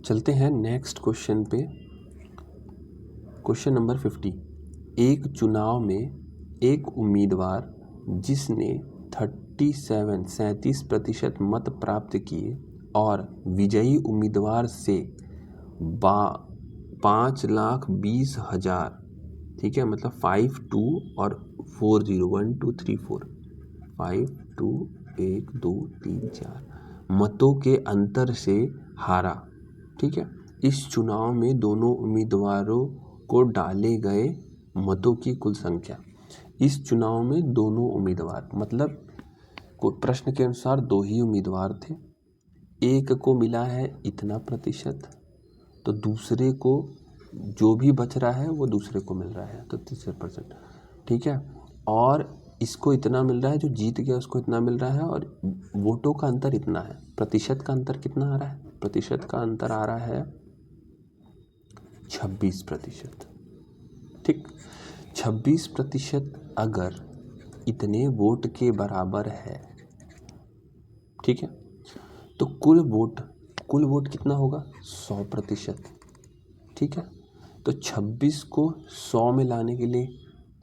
चलते हैं next question पे। Question number 50। एक चुनाव में एक उम्मीदवार जिसने 37% मत प्राप्त किए और विजयी उम्मीदवार से 5,20,000, ठीक है, मतलब 52 और 40 1 2 3 4 5 2 1 2 3 4 मतों के अंतर से हारा। ठीक है, इस चुनाव में दोनों उम्मीदवारों को डाले गए मतों की कुल संख्या। इस चुनाव में दोनों उम्मीदवार मतलब प्रश्न के अनुसार दो ही उम्मीदवार थे, एक को मिला है इतना प्रतिशत, तो दूसरे को जो भी बच रहा है वो दूसरे को मिल रहा है, तो 30%। ठीक है, और इसको इतना मिल रहा है, जो जीत गया उसको इतना मिल रहा है, और वोटों का अंतर इतना है। प्रतिशत का अंतर कितना आ रहा है? प्रतिशत का अंतर आ रहा है 26%। ठीक, 26% अगर इतने वोट के बराबर है, ठीक है, तो कुल वोट कितना होगा? 100%। ठीक है, तो 26 को 100 में लाने के लिए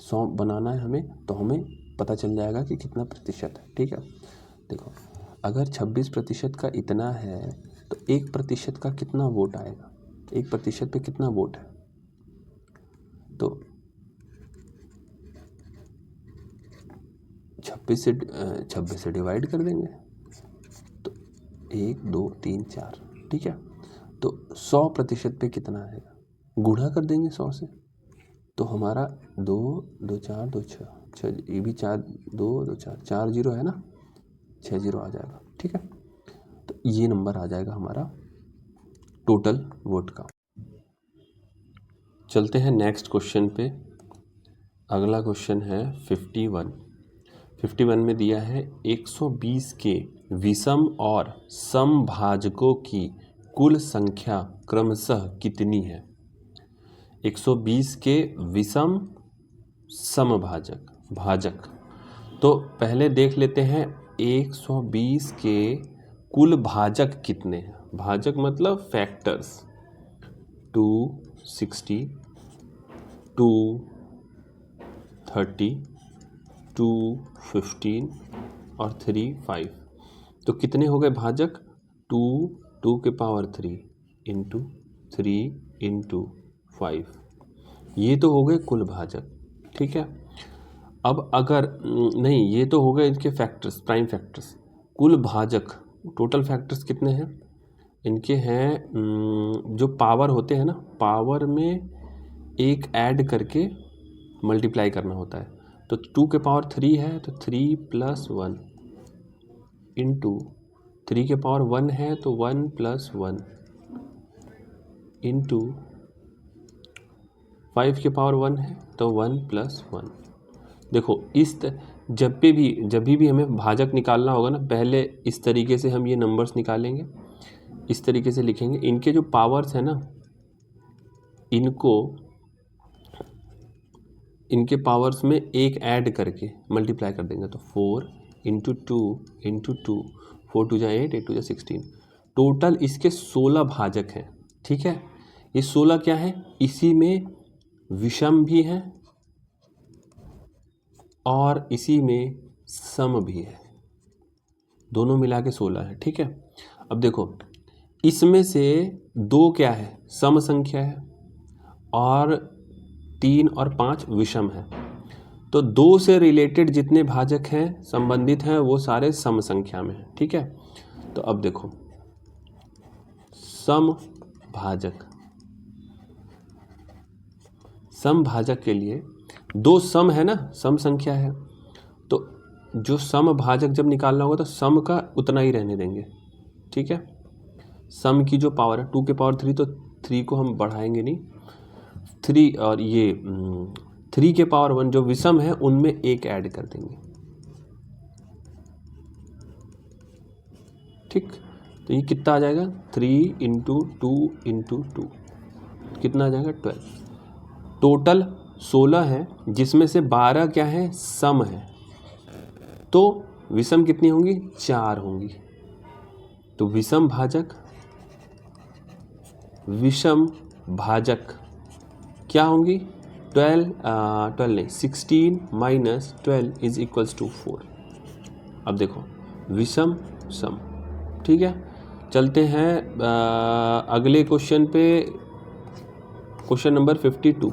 100 बनाना है हमें, तो हमें पता चल जाएगा कि कितना प्रतिशत है। ठीक है, देखो अगर 26% का इतना है तो 1% का कितना वोट आएगा? 1% पे कितना वोट है? तो 26 से डिवाइड कर देंगे, तो 1 2 3 4। ठीक है, तो 100% पे कितना आएगा? गुणा कर देंगे 100 से, तो हमारा 2 2 4 2 6, ये भी 4 2 2 4 जीरो है ना, 6 जीरो आ जाएगा। ठीक है, तो ये नंबर आ जाएगा हमारा टोटल वोट का। चलते हैं नेक्स्ट क्वेश्चन पे। अगला क्वेश्चन है 51 में दिया है 120 के विषम और समभाजकों की कुल संख्या क्रमशः कितनी है? 120 के विषम समभाजक, तो पहले देख लेते हैं 120 के कुल भाजक कितने हैं। भाजक मतलब फैक्टर्स, 260, 230, 215 और 3 5। तो कितने हो गए भाजक? 2 के पावर 3 इंटू 3 इंटू 5, ये तो हो गए कुल भाजक। ठीक है, अब अगर नहीं, ये तो हो गए इनके फैक्टर्स, प्राइम फैक्टर्स। कुल भाजक टोटल फैक्टर्स कितने हैं इनके? हैं जो पावर होते हैं ना, पावर में एक ऐड करके मल्टीप्लाई करना होता है। तो 2 के पावर 3 है तो 3 + 1 इंटू 3 के पावर 1 है तो 1 + 1 इंटू 5 के पावर 1 है तो 1 + 1। देखो जब भी हमें भाजक निकालना होगा ना, पहले इस तरीके से हम ये नंबर्स निकालेंगे, इस तरीके से लिखेंगे। इनके जो पावर्स है ना, इनके पावर्स में एक ऐड करके मल्टीप्लाई कर देंगे, तो 4 इंटू 2 इंटू 2, 4 2 जा 8, 8 2 जा 16। टोटल इसके 16 भाजक हैं। ठीक है, ये 16 क्या है? इसी में विषम भी है और इसी में सम भी है, दोनों मिला के 16 है। ठीक है, अब देखो इसमें से 2 क्या है? सम संख्या है, और 3 और 5 विषम है। तो 2 से रिलेटेड जितने भाजक हैं, संबंधित हैं, वो सारे सम संख्या में हैं। ठीक है, तो अब देखो सम भाजक के लिए 2 सम है ना, सम संख्या है, तो जो सम भाजक जब निकालना होगा तो सम का उतना ही रहने देंगे। ठीक है, सम की जो पावर है 2 के पावर 3, तो 3 को हम बढ़ाएंगे नहीं, 3 और ये 3 के पावर 1 जो विषम है उनमें एक ऐड कर देंगे। ठीक, तो ये कितना आ जाएगा? 3 इंटू 2 इंटू 2 कितना आ जाएगा? 12। टोटल 16 है, जिसमें से 12 क्या है? सम है, तो विषम कितनी होंगी? 4 होंगी। तो विषम भाजक विषम भाजक क्या होंगी? 12 नहीं 16 माइनस 12 इज इक्वल्स टू 4। अब देखो विषम सम, ठीक है। चलते हैं अगले क्वेश्चन पे, क्वेश्चन नंबर 52।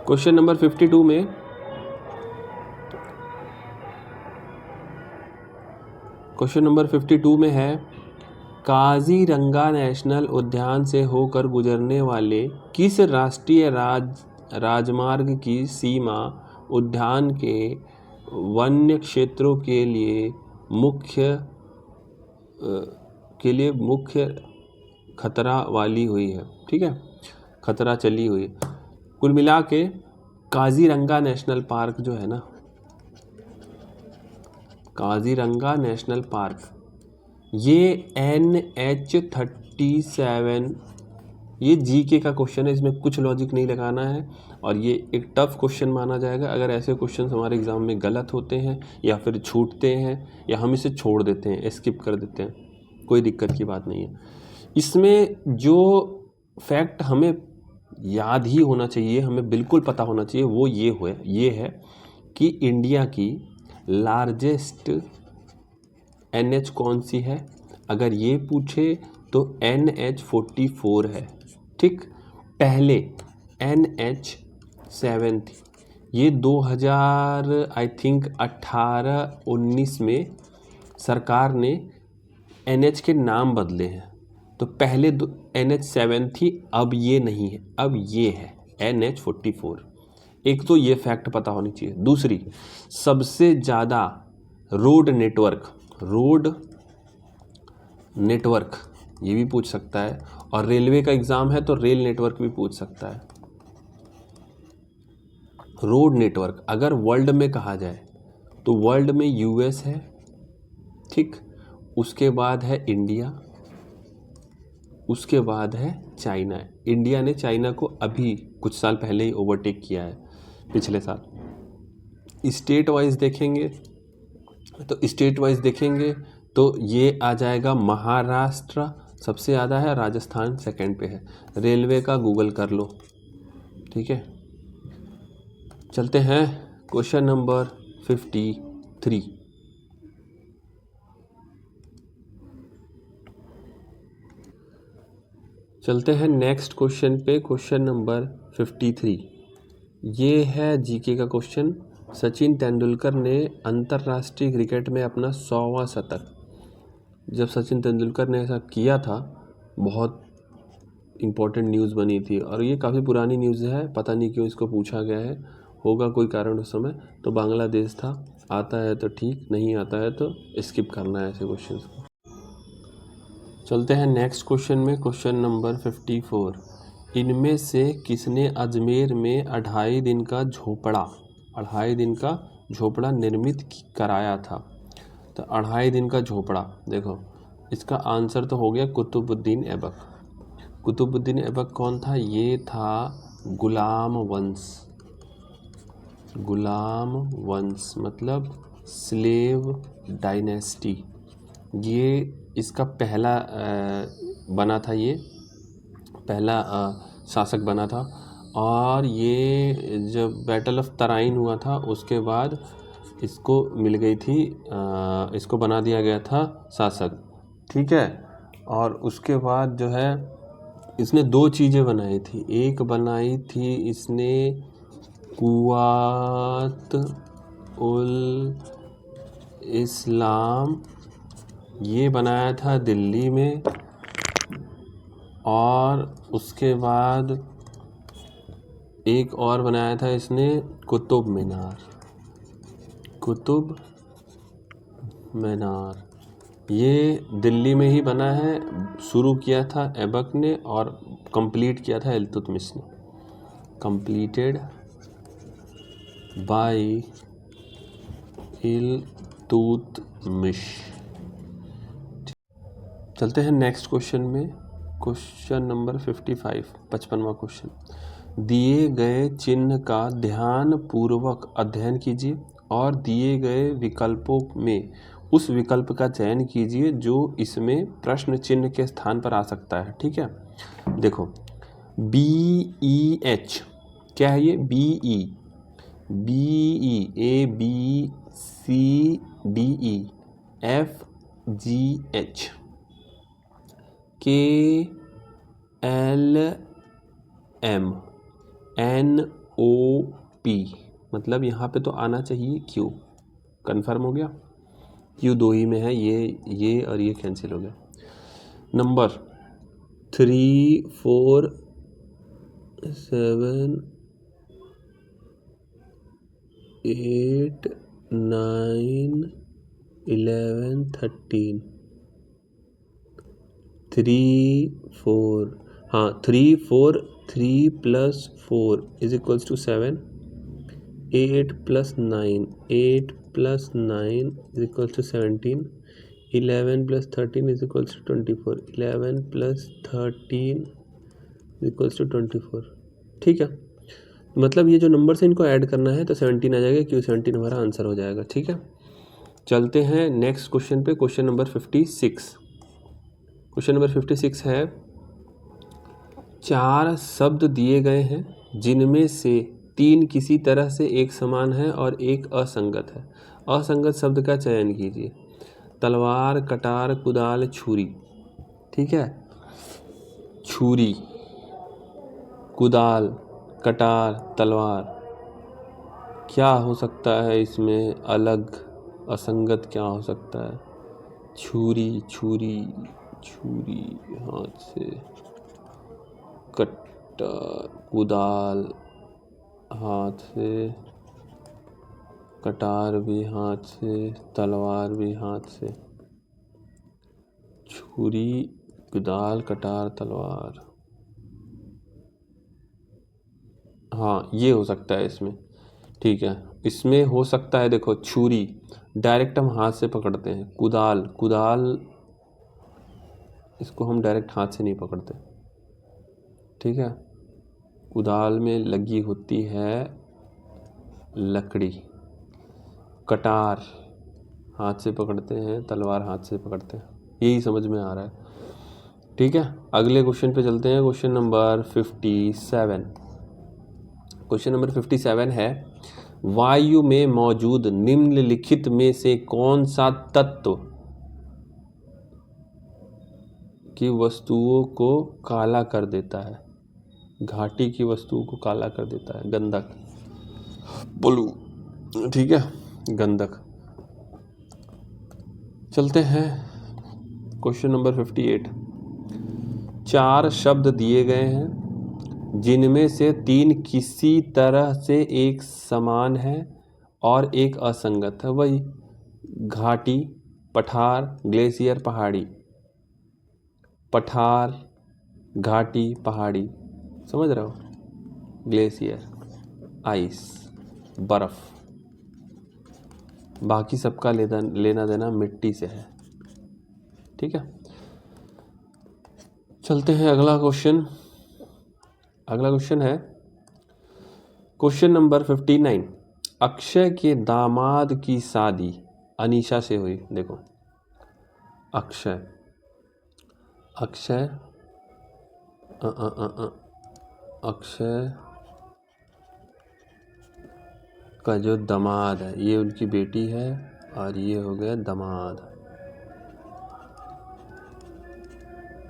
क्वेश्चन नंबर 52 में है काजीरंगा नेशनल उद्यान से होकर गुजरने वाले किस राष्ट्रीय राजमार्ग की सीमा उद्यान के वन्य क्षेत्रों के लिए मुख्य खतरा वाली हुई है, ठीक है, खतरा चली हुई। कुल मिला के काजीरंगा नेशनल पार्क जो है ना, काजीरंगा नेशनल पार्क, ये NH37, ये जीके का क्वेश्चन है, इसमें कुछ लॉजिक नहीं लगाना है और ये एक टफ क्वेश्चन माना जाएगा अगर ऐसे क्वेश्चन हमारे एग्जाम में गलत होते हैं या फिर छूटते हैं या हम इसे छोड़ देते हैं, स्किप कर देते हैं, कोई दिक्कत की बात नहीं है। इसमें जो फैक्ट हमें याद ही होना चाहिए, हमें बिल्कुल पता होना चाहिए, वो ये है कि इंडिया की लार्जेस्ट NH कौन सी है। अगर ये पूछे तो NH44 है, ठीक। पहले NH7 थी, ये 2000 आई थिंक 18-19 में सरकार ने NH के नाम बदले हैं, तो पहले NH7 थी, अब ये नहीं है, अब ये है NH44। एक तो ये फैक्ट पता होनी चाहिए। दूसरी, सबसे ज़्यादा रोड नेटवर्क ये भी पूछ सकता है, और रेलवे का एग्ज़ाम है तो रेल नेटवर्क भी पूछ सकता है। रोड नेटवर्क अगर वर्ल्ड में कहा जाए तो वर्ल्ड में US है, ठीक, उसके बाद है इंडिया, उसके बाद है चाइना। इंडिया ने चाइना को अभी कुछ साल पहले ही ओवरटेक किया है, पिछले साल। स्टेट वाइज देखेंगे तो ये आ जाएगा महाराष्ट्र सबसे ज़्यादा है, राजस्थान सेकंड पे है। रेलवे का गूगल कर लो, ठीक है। चलते हैं क्वेश्चन नंबर 53। चलते हैं नेक्स्ट क्वेश्चन पे, क्वेश्चन नंबर 53। ये है जीके का क्वेश्चन। सचिन तेंदुलकर ने अंतर्राष्ट्रीय क्रिकेट में अपना 100वां शतक, जब सचिन तेंदुलकर ने ऐसा किया था, बहुत इम्पोर्टेंट न्यूज़ बनी थी, और ये काफ़ी पुरानी न्यूज़ है, पता नहीं क्यों इसको पूछा गया है, होगा कोई कारण उस समय। तो बांग्लादेश था, आता है तो ठीक, नहीं आता है तो स्किप करना है ऐसे क्वेश्चन को। चलते हैं नेक्स्ट क्वेश्चन में, क्वेश्चन नंबर 54। इनमें से किसने अजमेर में 2.5 दिन का झोपड़ा निर्मित कराया था? तो 2.5 दिन का झोपड़ा, देखो इसका आंसर तो हो गया कुतुबुद्दीन ऐबक। कुतुबुद्दीन ऐबक कौन था? ये था गुलाम वंश मतलब स्लेव डायनेस्टी। ये इसका पहला बना था, ये पहला शासक बना था, और ये जब बैटल ऑफ तराइन हुआ था उसके बाद इसको मिल गई थी, इसको बना दिया गया था शासक, ठीक है। और उसके बाद जो है इसने 2 चीज़ें बनाई थी। एक बनाई थी इसने कुव्वात उल इस्लाम, ये बनाया था दिल्ली में, और उसके बाद एक और बनाया था इसने कुतुब मीनार। ये दिल्ली में ही बना है, शुरू किया था ऐबक ने और कंप्लीट किया था इल्तुतमिश ने। Completed by Iltutmish. चलते हैं नेक्स्ट क्वेश्चन में, क्वेश्चन नंबर 55, 55वां क्वेश्चन। दिए गए चिन्ह का ध्यान पूर्वक अध्ययन कीजिए और दिए गए विकल्पों में उस विकल्प का चयन कीजिए जो इसमें प्रश्न चिन्ह के स्थान पर आ सकता है। ठीक है, देखो BEH क्या है ये? BE ABCDE FGH KLM NOP, मतलब यहाँ पे तो आना चाहिए Q। कन्फर्म हो गया? Q दो ही में है, ये और ये कैंसिल हो गया। नंबर 3 4 7 8 9 11 13 3 4 हाँ 3 4 3 + 4 = 7 8 + 9 8 + 9 = 17 11 + 13 = 24 11 + 13 = 24। ठीक है, मतलब ये जो नंबर से इनको ऐड करना है तो 17 आ जाएगा, क्यों 17 हमारा आंसर हो जाएगा। ठीक है, चलते हैं नेक्स्ट क्वेश्चन पे। Question number 56। क्वेश्चन नंबर 56 है, 4 शब्द दिए गए हैं जिनमें से 3 किसी तरह से एक समान है और एक असंगत है। असंगत शब्द का चयन कीजिए। तलवार, कटार, कुदाल, छुरी। ठीक है, छुरी, कुदाल, कटार, तलवार, क्या हो सकता है इसमें अलग, असंगत क्या हो सकता है? छुरी, छुरी, छुरी हाथ से, कटार, कुदाल हाथ से, कटार भी हाथ से, तलवार भी हाथ से। छुरी, कुदाल, कटार, तलवार, हाँ ये हो सकता है इसमें। ठीक है, इसमें हो सकता है, देखो छुरी डायरेक्ट हम हाथ से पकड़ते हैं। कुदाल, कुदाल इसको हम डायरेक्ट हाथ से नहीं पकड़ते। ठीक है, कुदाल में लगी होती है लकड़ी। कटार हाथ से पकड़ते हैं, तलवार हाथ से पकड़ते हैं। यही समझ में आ रहा है। ठीक है, अगले क्वेश्चन पे चलते हैं। Question number 57। क्वेश्चन नंबर 57 है, वायु में मौजूद निम्नलिखित में से कौन सा तत्व की वस्तुओं को काला कर देता है? घाटी की वस्तुओं को काला कर देता है। गंधक, ब्लू। ठीक है, गंधक। चलते हैं क्वेश्चन नंबर 58। 4 शब्द दिए गए हैं जिनमें से 3 किसी तरह से एक समान है और एक असंगत है। वही घाटी, पठार, ग्लेशियर, पहाड़ी। पठार, घाटी, पहाड़ी, समझ रहे हो? ग्लेशियर, आइस, बर्फ। बाकी सबका लेना देना मिट्टी से है। ठीक है, चलते हैं अगला क्वेश्चन। अगला क्वेश्चन है क्वेश्चन नंबर 59। अक्षय के दामाद की शादी अनीशा से हुई। देखो अक्षय, अक्षय अक्षय का जो दामाद है, ये उनकी बेटी है और ये हो गया दामाद।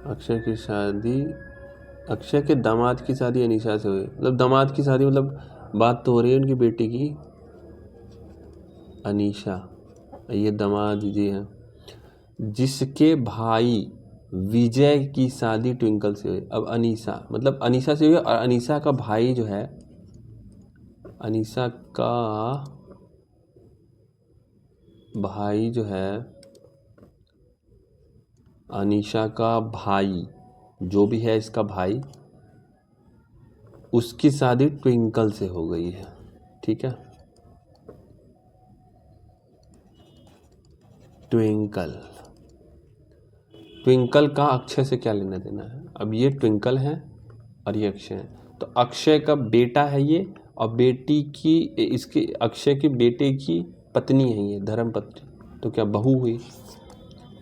अक्षय की शादी, अक्षय के दामाद की शादी अनीशा से हुई। मतलब दामाद की शादी, मतलब बात तो हो रही है उनकी बेटी की, अनीशा। ये दामाद जी हैं। जिसके भाई विजय की शादी ट्विंकल से हुई। अब अनीशा, मतलब अनीशा से हुई और अनीशा का भाई जो है, अनीशा का भाई जो है, अनीशा का भाई जो भी है, इसका भाई, उसकी शादी ट्विंकल से हो गई है। ठीक है, ट्विंकल। ट्विंकल का अक्षय से क्या लेना देना है? अब ये ट्विंकल है और ये अक्षय है, तो अक्षय का बेटा है ये, और बेटी की, इसके अक्षय के बेटे की पत्नी है ये, धर्म पत्नी। तो क्या बहु हुई,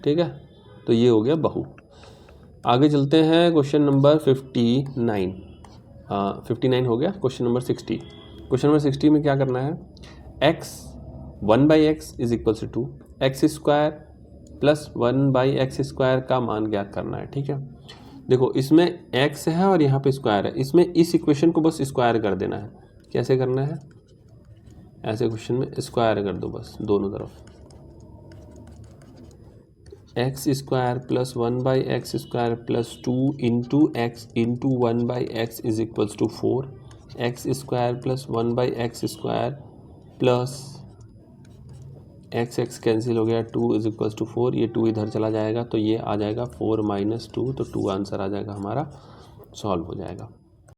ठीक है। तो ये हो गया बहु। आगे चलते हैं क्वेश्चन नंबर 59। 59 हो गया। Question number 60। क्वेश्चन नंबर 60 में क्या करना है, x 1/x is equals to x square plus 1/x² का मान ज्ञात करना है, ठीक है। देखो इसमें x है और यहाँ पे स्क्वायर है, इसमें इस इक्वेशन को बस स्क्वायर कर देना है। कैसे करना है, ऐसे क्वेश्चन में स्क्वायर कर दो बस दोनों तरफ, x square plus 1/x² plus 2 into x into 1/x is equals to 4, x square plus 1/x² plus x cancel हो गया, 2 इज इक्वल्स टू 4, ये 2 इधर चला जाएगा तो ये आ जाएगा 4 - 2, तो 2 आंसर आ जाएगा हमारा, सॉल्व हो जाएगा।